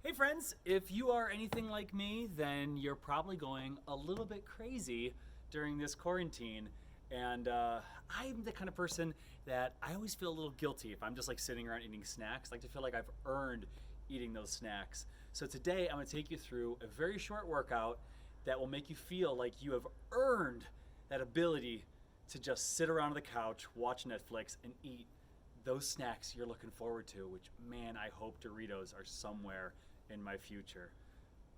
Hey friends, if you are anything like me, then you're probably going a little bit crazy during this quarantine. And I'm the kind of person that I always feel a little guilty if I'm just like sitting around eating snacks. I like to feel like I've earned eating those snacks. So today I'm gonna take you through a very short workout that will make you feel like you have earned that ability to just sit around on the couch, watch Netflix, and eat those snacks you're looking forward to, which, man, I hope Doritos are somewhere in my future.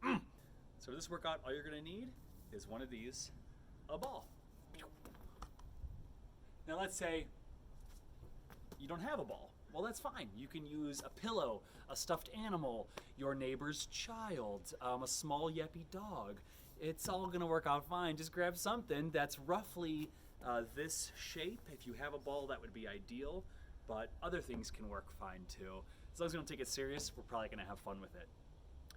So for this workout, all you're gonna need is one of these, a ball. Now let's say you don't have a ball. Well, that's fine. You can use a pillow, a stuffed animal, your neighbor's child, a small yappy dog. It's all gonna work out fine. Just grab something that's roughly this shape. If you have a ball, that would be ideal, but other things can work fine too. As long as we don't take it serious, we're probably gonna have fun with it.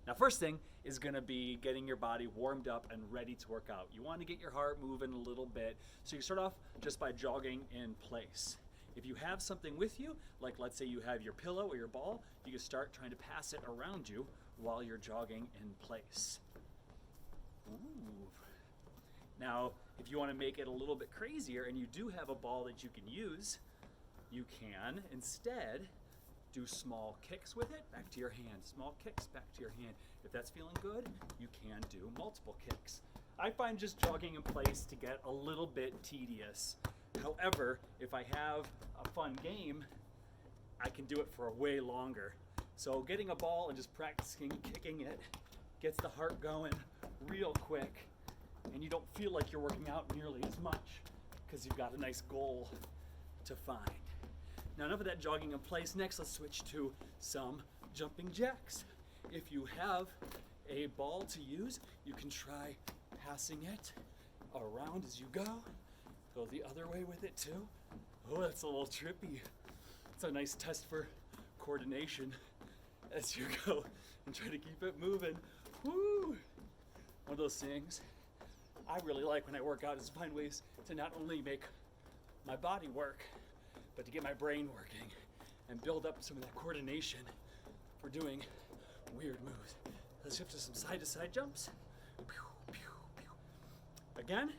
Now, first thing is gonna be getting your body warmed up and ready to work out. You wanna get your heart moving a little bit, so you start off just by jogging in place. If you have something with you, like let's say you have your pillow or your ball, you can start trying to pass it around you while you're jogging in place. Ooh. Now, if you wanna make it a little bit crazier and you do have a ball that you can use, you can instead do small kicks with it, back to your hand. Small kicks, back to your hand. If that's feeling good, you can do multiple kicks. I find just jogging in place to get a little bit tedious. However, if I have a fun game, I can do it for way longer. So getting a ball and just practicing kicking it gets the heart going real quick, and you don't feel like you're working out nearly as much because you've got a nice goal to find. Now, enough of that jogging in place. Next, let's switch to some jumping jacks. If you have a ball to use, you can try passing it around as you go. Go the other way with it too. Oh, that's a little trippy. It's a nice test for coordination as you go and try to keep it moving. Woo! One of those things I really like when I work out is to find ways to not only make my body work, but to get my brain working and build up some of that coordination for doing weird moves. Let's shift to some side-to-side jumps. Pew, pew, pew. Again,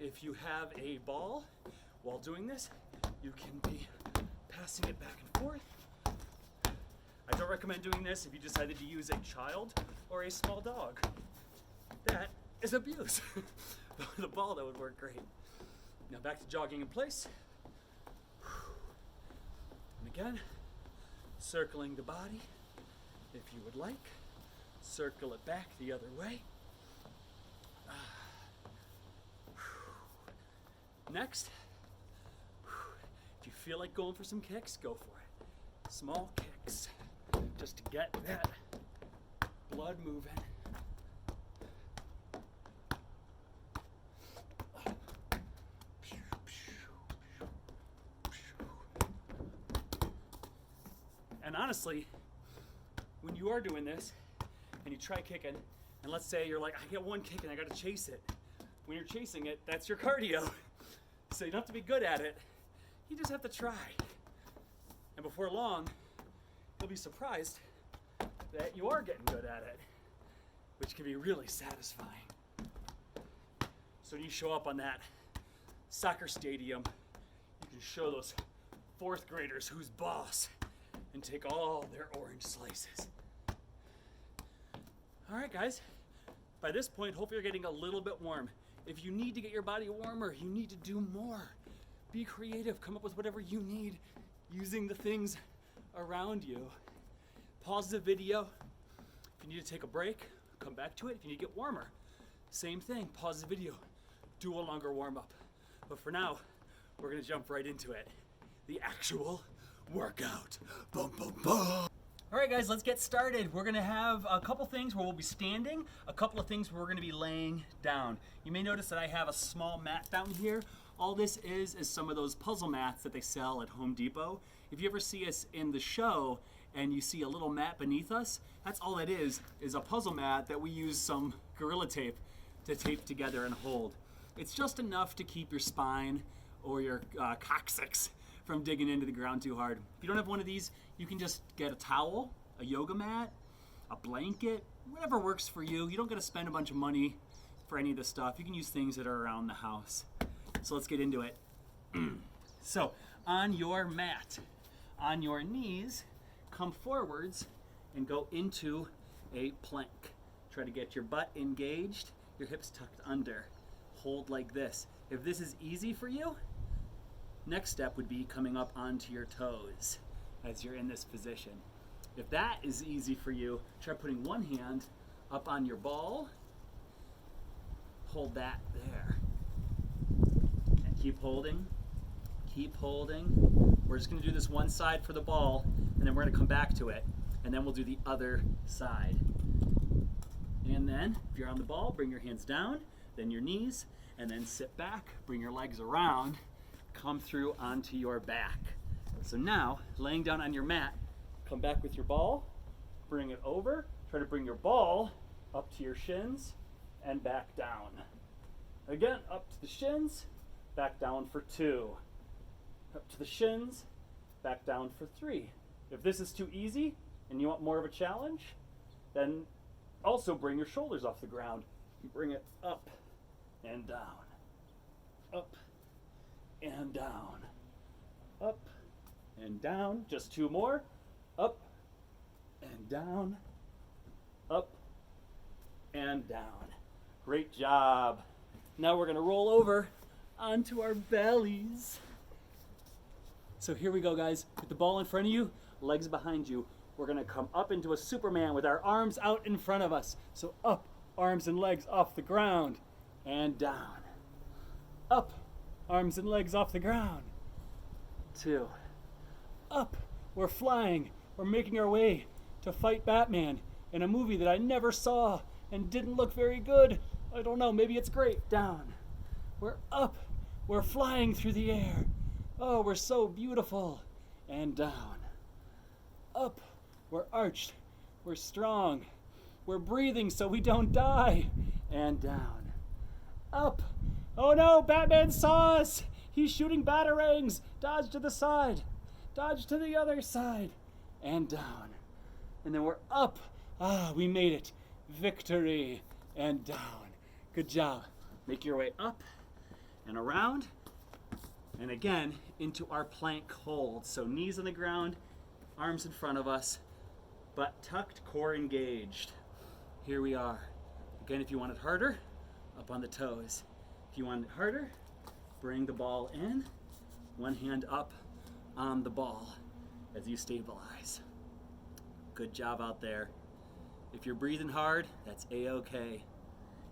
if you have a ball, while doing this, you can be passing it back and forth. I don't recommend doing this if you decided to use a child or a small dog. That is abuse. The ball, that would work great. Now back to jogging in place. And again, circling the body, if you would like. Circle it back the other way. Next, if you feel like going for some kicks, go for it. Small kicks, just to get that blood moving. And honestly, when you are doing this and you try kicking, and let's say you're like, I get one kick and I gotta chase it. When you're chasing it, that's your cardio. So you don't have to be good at it, you just have to try. And before long, you'll be surprised that you are getting good at it, which can be really satisfying. So when you show up on that soccer stadium, you can show those fourth graders who's boss and take all their orange slices. All right, guys, by this point, hopefully you're getting a little bit warm. If you need to get your body warmer, you need to do more. Be creative, come up with whatever you need using the things around you. Pause the video. If you need to take a break, come back to it. If you need to get warmer, same thing, pause the video, do a longer warm up. But for now, we're gonna jump right into it. The actual workout. Boom, boom, boom. All right, guys, let's get started. We're gonna have a couple things where we'll be standing, a couple of things where we're gonna be laying down. You may notice that I have a small mat down here. All this is some of those puzzle mats that they sell at Home Depot. If you ever see us in the show and you see a little mat beneath us, that's all it is a puzzle mat that we use some Gorilla Tape to tape together and hold. It's just enough to keep your spine or your coccyx from digging into the ground too hard. If you don't have one of these, you can just get a towel, a yoga mat, a blanket, whatever works for you. You don't got to spend a bunch of money for any of this stuff. You can use things that are around the house. So let's get into it. So on your mat, on your knees, come forwards and go into a plank. Try to get your butt engaged, your hips tucked under. Hold like this. If this is easy for you, next step would be coming up onto your toes as you're in this position. If that is easy for you, try putting one hand up on your ball. Hold that there. And keep holding. Keep holding. We're just going to do this one side for the ball, and then we're going to come back to it, and then we'll do the other side. And then, if you're on the ball, bring your hands down, then your knees, and then sit back, bring your legs around, come through onto your back. So now, laying down on your mat, come back with your ball, bring it over, try to bring your ball up to your shins, and back down. Again, up to the shins, back down for 2. Up to the shins, back down for 3. If this is too easy and you want more of a challenge, then also bring your shoulders off the ground. You bring it up and down, up and down, up and down. Just 2 more. Up and down, up and down. Great job. Now we're going to roll over onto our bellies. So here we go, guys. With the ball in front of you, legs behind you. We're going to come up into a Superman with our arms out in front of us. So up, arms and legs off the ground, and down. Up, arms and legs off the ground. 2. Up, we're flying. We're making our way to fight Batman in a movie that I never saw and didn't look very good. I don't know, maybe it's great. Down. We're up. We're flying through the air. Oh, we're so beautiful. And down. Up. We're arched. We're strong. We're breathing so we don't die. And down. Up. Oh no, Batman saw us. He's shooting batarangs. Dodge to the side. Dodge to the other side. And down. And then we're up. Ah, we made it. Victory. And down. Good job. Make your way up and around. And again, into our plank hold. So knees on the ground, arms in front of us, butt tucked, core engaged. Here we are. Again, if you want it harder, up on the toes. If you want it harder, bring the ball in. One hand up on the ball as you stabilize. Good job out there. If you're breathing hard, that's A-okay.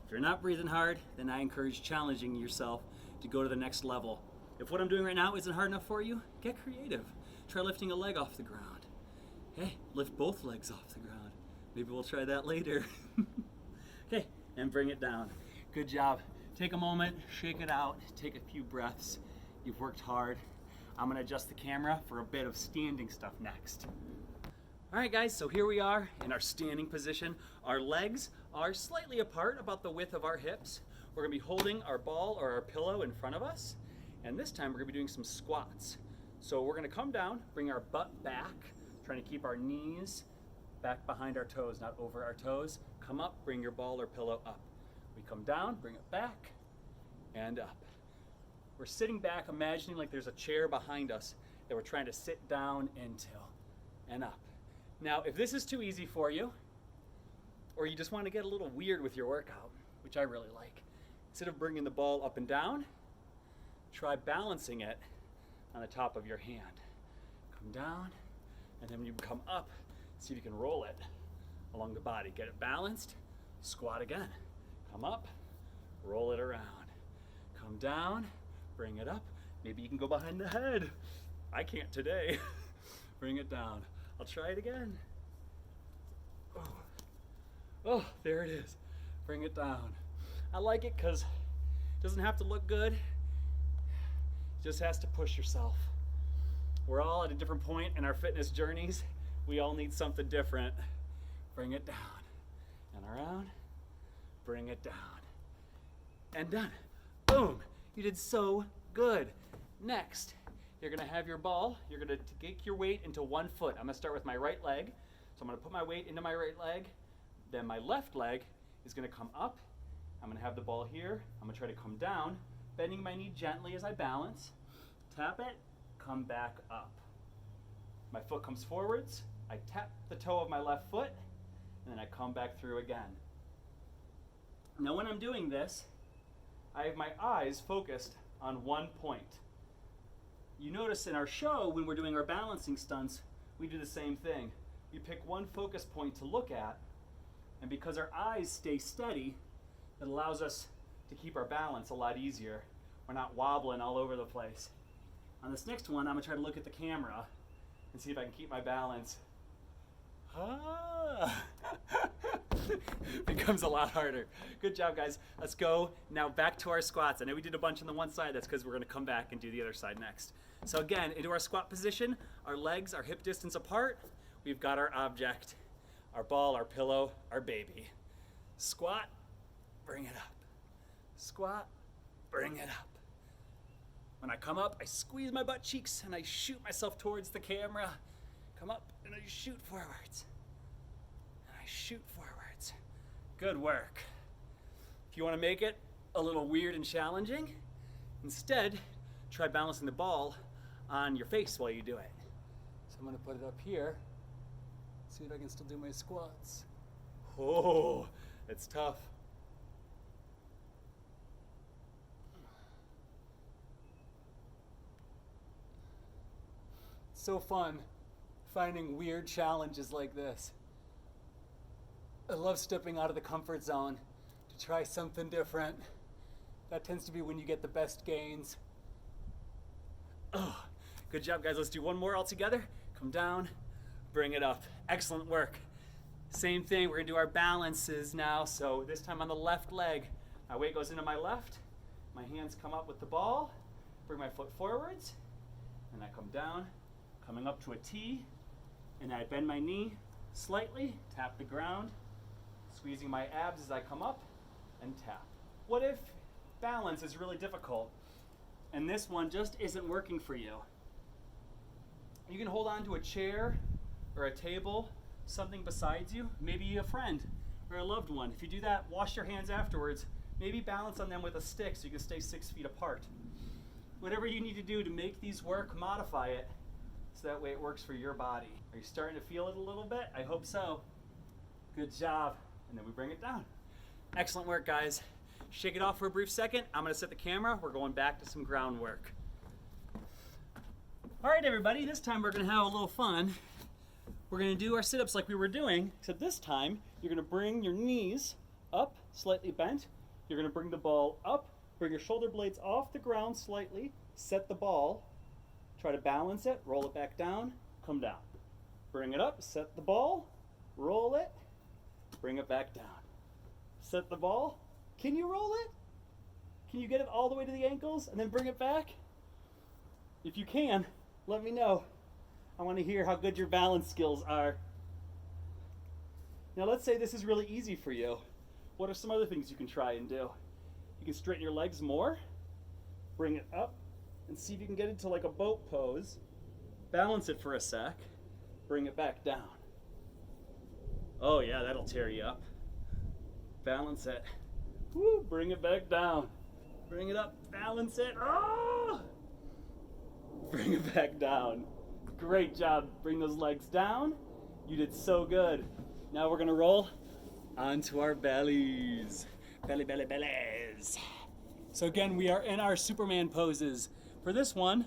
If you're not breathing hard, then I encourage challenging yourself to go to the next level. If what I'm doing right now isn't hard enough for you, get creative. Try lifting a leg off the ground. Hey, lift both legs off the ground. Maybe we'll try that later. Okay, and bring it down. Good job. Take a moment, shake it out, take a few breaths. You've worked hard. I'm gonna adjust the camera for a bit of standing stuff next. All right, guys, so here we are in our standing position. Our legs are slightly apart, about the width of our hips. We're gonna be holding our ball or our pillow in front of us. And this time we're gonna be doing some squats. So we're gonna come down, bring our butt back, trying to keep our knees back behind our toes, not over our toes. Come up, bring your ball or pillow up. We come down, bring it back, and up. We're sitting back, imagining like there's a chair behind us that we're trying to sit down into, and up. Now, if this is too easy for you, or you just want to get a little weird with your workout, which I really like, instead of bringing the ball up and down, try balancing it on the top of your hand. Come down, and then when you come up, see if you can roll it along the body. Get it balanced, squat again. Come up, roll it around. Come down, bring it up. Maybe you can go behind the head. I can't today. Bring it down. I'll try it again. Oh, there it is. Bring it down. I like it because it doesn't have to look good. It just has to push yourself. We're all at a different point in our fitness journeys. We all need something different. Bring it down and around. Bring it down and done. Boom. You did so good. Next, you're gonna have your ball. You're gonna take your weight into one foot. I'm gonna start with my right leg. So I'm gonna put my weight into my right leg, then my left leg is gonna come up. I'm gonna have the ball here. I'm gonna try to come down, bending my knee gently as I balance. Tap it, come back up. My foot comes forwards. I tap the toe of my left foot, and then I come back through again. Now when I'm doing this, I have my eyes focused on one point. You notice in our show, when we're doing our balancing stunts, we do the same thing. We pick one focus point to look at, and because our eyes stay steady, it allows us to keep our balance a lot easier. We're not wobbling all over the place. On this next one, I'm gonna try to look at the camera and see if I can keep my balance. Becomes a lot harder. Good job, guys. Let's go now back to our squats. I know we did a bunch on the one side. That's because we're going to come back and do the other side next. So again, into our squat position, our legs are hip distance apart. We've got our object, our ball, our pillow, our baby. Squat, bring it up. Squat, bring it up. When I come up, I squeeze my butt cheeks and I shoot myself towards the camera. Come up and I shoot forwards. And I shoot forwards. Good work. If you want to make it a little weird and challenging, instead, try balancing the ball on your face while you do it. So I'm going to put it up here. See if I can still do my squats. Oh, it's tough. So fun finding weird challenges like this. I love stepping out of the comfort zone to try something different. That tends to be when you get the best gains. Oh, good job, guys. Let's do one more all together. Come down, bring it up. Excellent work. Same thing, we're gonna do our balances now. So this time on the left leg. My weight goes into my left. My hands come up with the ball. Bring my foot forwards. And I come down, coming up to a T. And I bend my knee slightly, tap the ground, squeezing my abs as I come up and tap. What if balance is really difficult and this one just isn't working for you? You can hold on to a chair or a table, something besides you, maybe a friend or a loved one. If you do that, wash your hands afterwards. Maybe balance on them with a stick so you can stay 6 feet apart. Whatever you need to do to make these work, modify it so that way it works for your body. Are you starting to feel it a little bit? I hope so. Good job. And then we bring it down. Excellent work, guys. Shake it off for a brief second. I'm gonna set the camera. We're going back to some groundwork. All right, everybody, this time we're gonna have a little fun. We're gonna do our sit-ups like we were doing, except this time you're gonna bring your knees up, slightly bent. You're gonna bring the ball up, bring your shoulder blades off the ground slightly, set the ball, try to balance it, roll it back down, come down. Bring it up, set the ball, roll it, bring it back down. Set the ball. Can you roll it? Can you get it all the way to the ankles and then bring it back? If you can, let me know. I want to hear how good your balance skills are. Now let's say this is really easy for you. What are some other things you can try and do? You can straighten your legs more, bring it up, and see if you can get into like a boat pose. Balance it for a sec, bring it back down. Oh yeah, that'll tear you up. Balance it. Woo, bring it back down. Bring it up, balance it. Oh! Bring it back down. Great job. Bring those legs down. You did so good. Now we're gonna roll onto our bellies. Belly, belly, bellies. So again, we are in our Superman poses. For this one,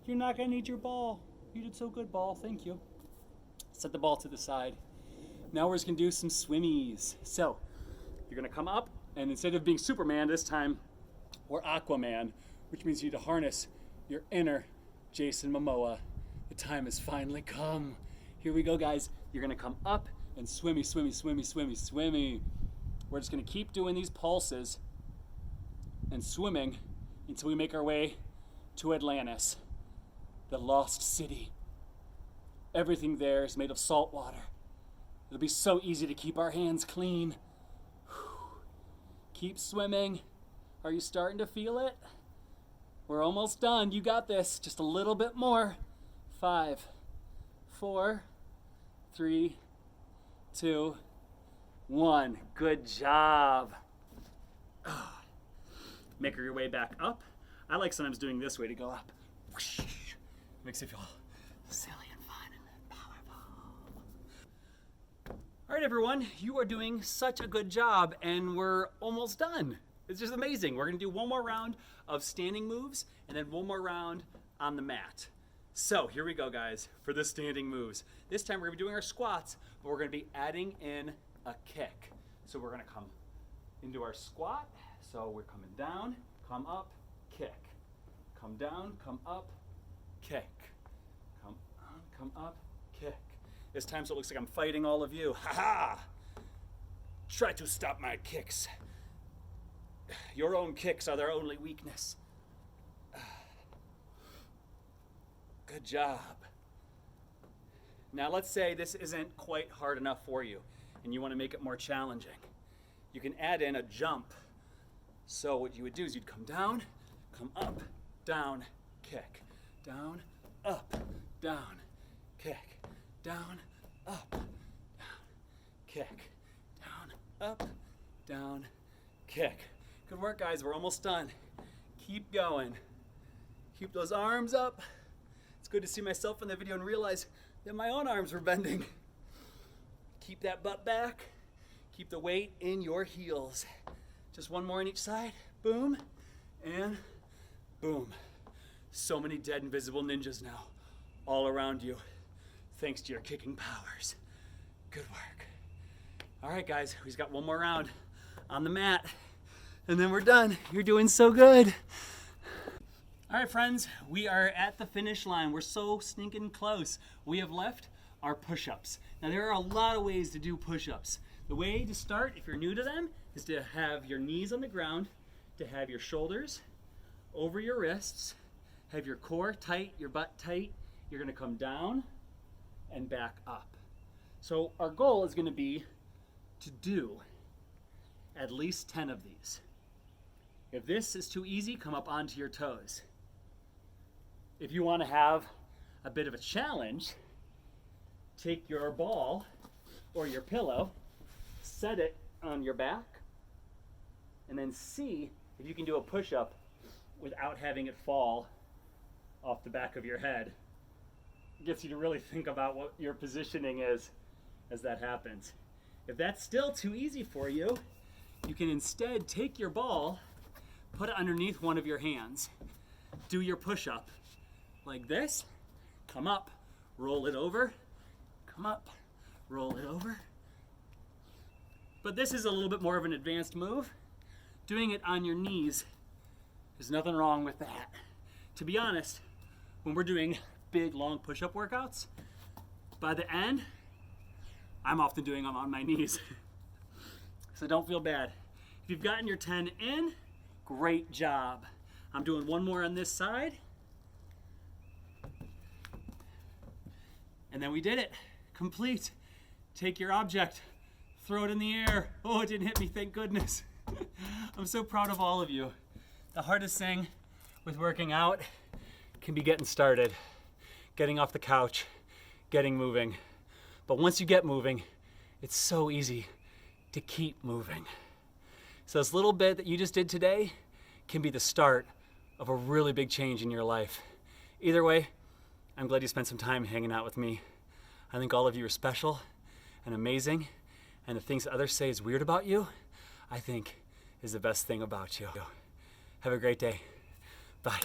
you're not gonna need your ball. You did so good, ball, thank you. Set the ball to the side. Now we're just gonna do some swimmies. So, you're gonna come up, and instead of being Superman this time, we're Aquaman, which means you need to harness your inner Jason Momoa. The time has finally come. Here we go, guys. You're gonna come up and swimmy, swimmy, swimmy, swimmy, swimmy. We're just gonna keep doing these pulses and swimming until we make our way to Atlantis, the lost city. Everything there is made of salt water. It'll be so easy to keep our hands clean. Keep swimming. Are you starting to feel it? We're almost done. You got this. Just a little bit more. 5, 4, 3, 2, 1. Good job. Make your way back up. I like sometimes doing this way to go up. Makes you feel silly and fun and powerful. All right, everyone, you are doing such a good job, and we're almost done. It's just amazing. We're gonna do one more round of standing moves and then one more round on the mat. So here we go, guys, for the standing moves. This time we're gonna be doing our squats, but we're gonna be adding in a kick. So we're gonna come into our squat. So we're coming down, come up, kick. Come down, come up, kick. Come on, come up, kick. This time so it looks like I'm fighting all of you. Ha ha! Try to stop my kicks. Your own kicks are their only weakness. Good job. Now let's say this isn't quite hard enough for you and you want to make it more challenging. You can add in a jump. So what you would do is you'd come down, come up, down, kick. Down, up, down, kick. Down, up, down, kick. Down, up, down, kick. Good work, guys. We're almost done. Keep going. Keep those arms up. It's good to see myself in the video and realize that my own arms were bending. Keep that butt back. Keep the weight in your heels. Just one more on each side. Boom and boom. So many dead invisible ninjas now all around you, thanks to your kicking powers. Good work. All right, guys, we've got one more round on the mat, and then we're done. You're doing so good. All right, friends, we are at the finish line. We're so stinking close. We have left our push-ups. Now, there are a lot of ways to do push-ups. The way to start, if you're new to them, is to have your knees on the ground, to have your shoulders over your wrists, have your core tight, your butt tight. You're gonna come down and back up. So our goal is gonna be to do at least 10 of these. If this is too easy, come up onto your toes. If you wanna have a bit of a challenge, take your ball or your pillow, set it on your back, and then see if you can do a push-up without having it fall off the back of your head. It gets you to really think about what your positioning is as that happens. If that's still too easy for you, you can instead take your ball, put it underneath one of your hands, do your push-up like this, come up, roll it over, come up, roll it over. But this is a little bit more of an advanced move. Doing it on your knees, there's nothing wrong with that. To be honest, when we're doing big, long push-up workouts, by the end, I'm often doing them on my knees. So don't feel bad. If you've gotten your 10 in, great job. I'm doing one more on this side. And then we did it. Complete. Take your object, throw it in the air. Oh, it didn't hit me, thank goodness. I'm so proud of all of you. The hardest thing with working out can be getting started, getting off the couch, getting moving. But once you get moving, it's so easy to keep moving. So this little bit that you just did today can be the start of a really big change in your life. Either way, I'm glad you spent some time hanging out with me. I think all of you are special and amazing, and the things that others say is weird about you, I think is the best thing about you. Have a great day. Bye.